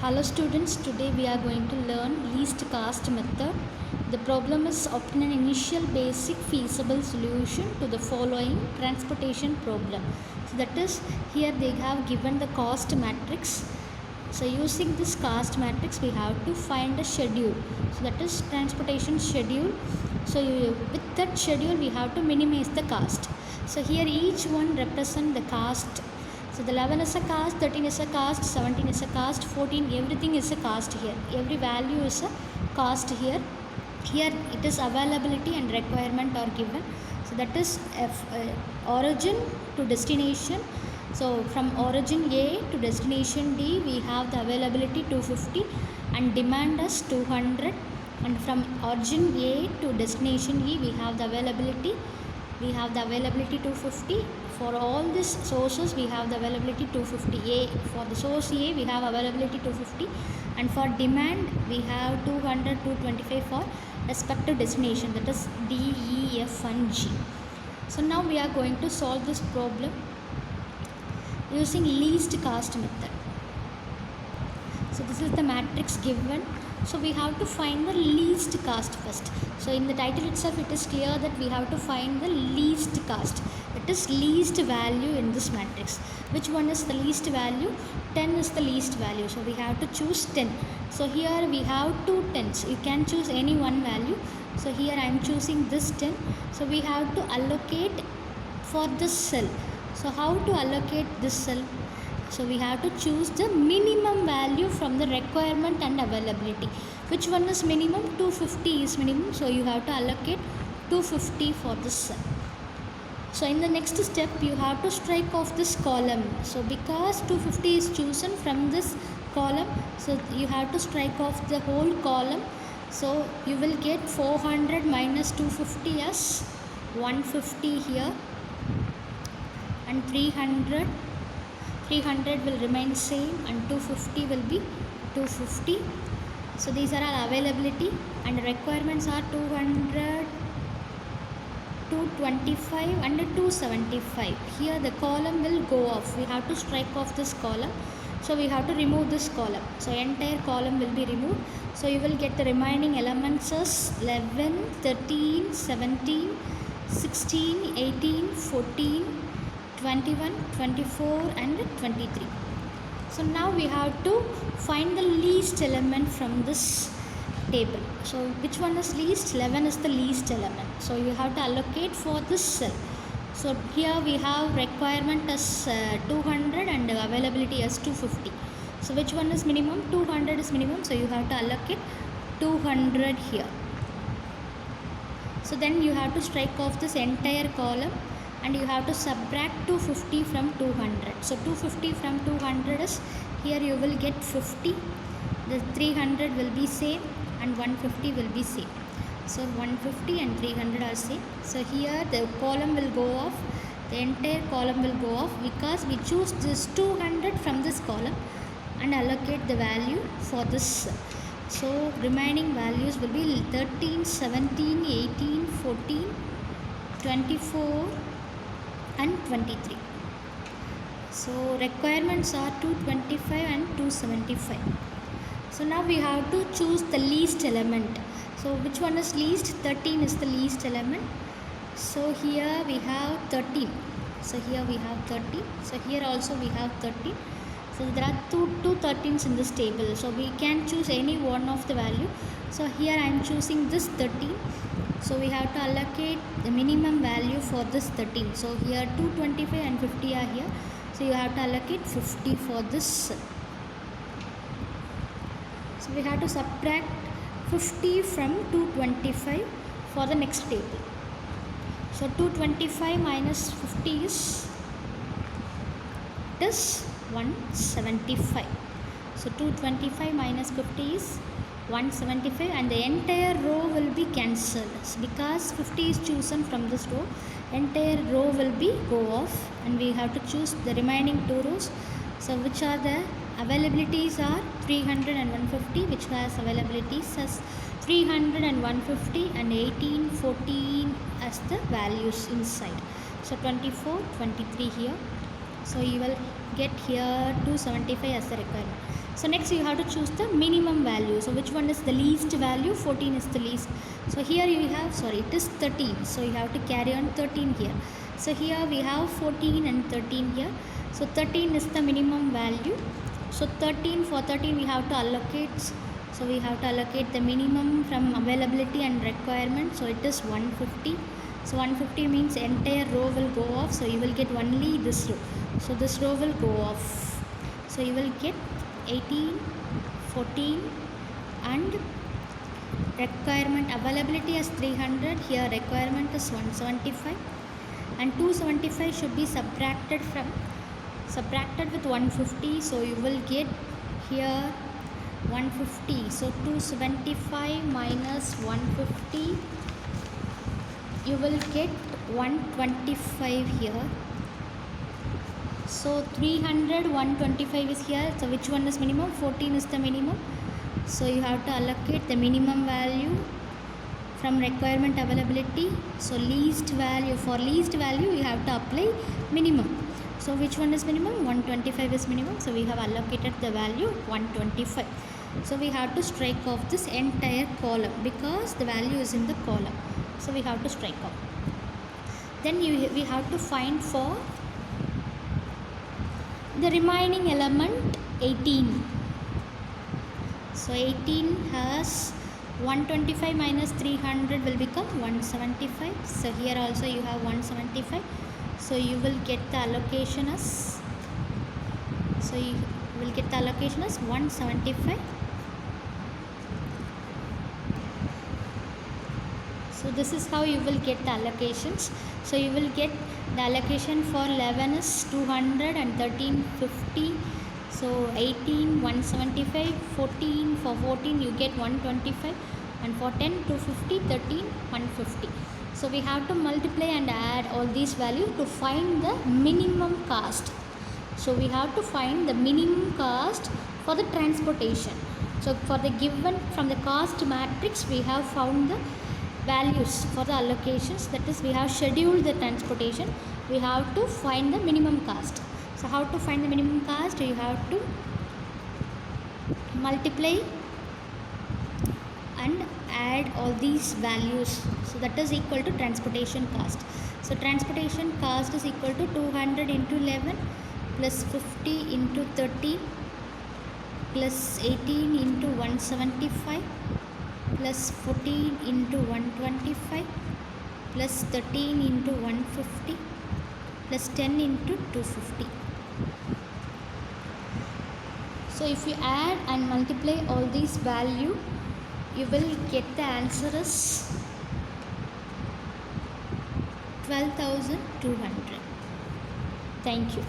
Hello students, today we are going to learn least cost method. The problem is obtain an initial basic feasible solution to the following transportation problem. So that is, here they have given the cost matrix. So using this cost matrix we have to find a schedule. So that is transportation schedule. So with that schedule we have to minimize the cost. So here each one represent the cost. So the 11 is a cost, 13 is a cost, 17 is a cost, 14, everything is a cost here. Every value is a cost here. Here it is availability and requirement are given. So that is origin to destination. So from origin A to destination D we have the availability 250 and demand is 200. And from origin A to destination E we have the availability 250. For all these sources we have the availability 250. For the source A we have availability 250, and for demand we have 200, 225 for respective destination, that is D, E, F and G. So now we are going to solve this problem using least cost method. So this is the matrix given. So we have to find the least cost first. So in the title itself it is clear that we have to find the least cost. It is least value in this matrix. Which one is the least value? 10 is the least value. So we have to choose 10. So here we have two 10s. You can choose any one value. So here I am choosing this 10. So we have to allocate for this cell. So how to allocate this cell? So we have to choose the minimum value from the requirement and availability. Which one is minimum? 250 is minimum. So you have to allocate 250 for this cell. So in the next step you have to strike off this column. So because 250 is chosen from this column, so you have to strike off the whole column. So you will get 400 minus 250 as 150 here, and 300 will remain same, and 250 will be 250. So these are all availability, and requirements are 200, 225 and 275. Here the column will go off. We have to strike off this column. So we have to remove this column. So entire column will be removed. So you will get the remaining elements as 11, 13, 17, 16, 18, 14, 21, 24 and 23. So now we have to find the least element from this table. So which one is least? 11 is the least element. So you have to allocate for this cell. So here we have requirement as 200 and availability as 250. So which one is minimum? 200 is minimum. So you have to allocate 200 here. So then you have to strike off this entire column, and you have to subtract 250 from 200. So 250 from 200 is, here you will get 50. The 300 will be same and 150 will be same. So 150 and 300 are same. So here the column will go off. The entire column will go off because we choose this 200 from this column and allocate the value for this. So remaining values will be 13, 17, 18, 14, 24 and 23. So requirements are 225 and 275. So now we have to choose the least element. So which one is least? 13 is the least element. So here we have 13. So here we have 13. So here also we have 13. So there are two 13s in this table. So we can choose any one of the value. So here I am choosing this 13. So we have to allocate the minimum value for this 13. So here 225 and 50 are here. So you have to allocate 50 for this. So we have to subtract 50 from 225 for the next table. So 225 minus 50 is 175. So 225 minus 50 is 175, and the entire row will be cancelled because 50 is chosen from this row. Entire row will be go off, and we have to choose the remaining two rows. So which are the availabilities are 300 and 150, which has availabilities as 300 and 150, and 18, 14 as the values inside. So 24, 23 here. So you will get here 275 as the requirement. So next you have to choose the minimum value. So which one is the least value? 14 is the least. So here you have, sorry, it is 13. So you have to carry on 13 here. So here we have 14 and 13 here. So 13 is the minimum value. So 13, for 13 we have to allocate. So we have to allocate the minimum from availability and requirement. So it is 150. So 150 means entire row will go off. So you will get only this row. So this row will go off. So you will get 18, 14 and requirement availability as 300. Here requirement is 175 and 275 should be subtracted with 150. So you will get here 150. So 275 minus 150, you will get 125 here. So 300, 125 is here. So which one is minimum? 14 is the minimum. So you have to allocate the minimum value from requirement availability. So least value, for least value you have to apply minimum. So which one is minimum? 125 is minimum. So we have allocated the value 125. So we have to strike off this entire column because the value is in the column. So we have to strike off. Then we have to find for the remaining element 18. So 18 has 125 minus 300 will become 175. So here also you have 175. So you will get the allocation as, so you will get the allocation as 175. So this is how you will get the allocations. So you will get the allocation for 11 is 200 and 13 50. So 18 175, 14 for 14 you get 125 and for 10 250, 13 150. So we have to multiply and add all these values to find the minimum cost. So we have to find the minimum cost for the transportation. So for the given from the cost matrix we have found the values for the allocations, that is we have scheduled the transportation. We have to find the minimum cost. So how to find the minimum cost? You have to multiply and add all these values. So that is equal to transportation cost. So transportation cost is equal to 200 into 11 plus 50 into 13 plus 18 into 175 plus 14 into 125 plus 13 into 150 plus 10 into 250. So if you add and multiply all these value, you will get the answer as 12,200. Thank you.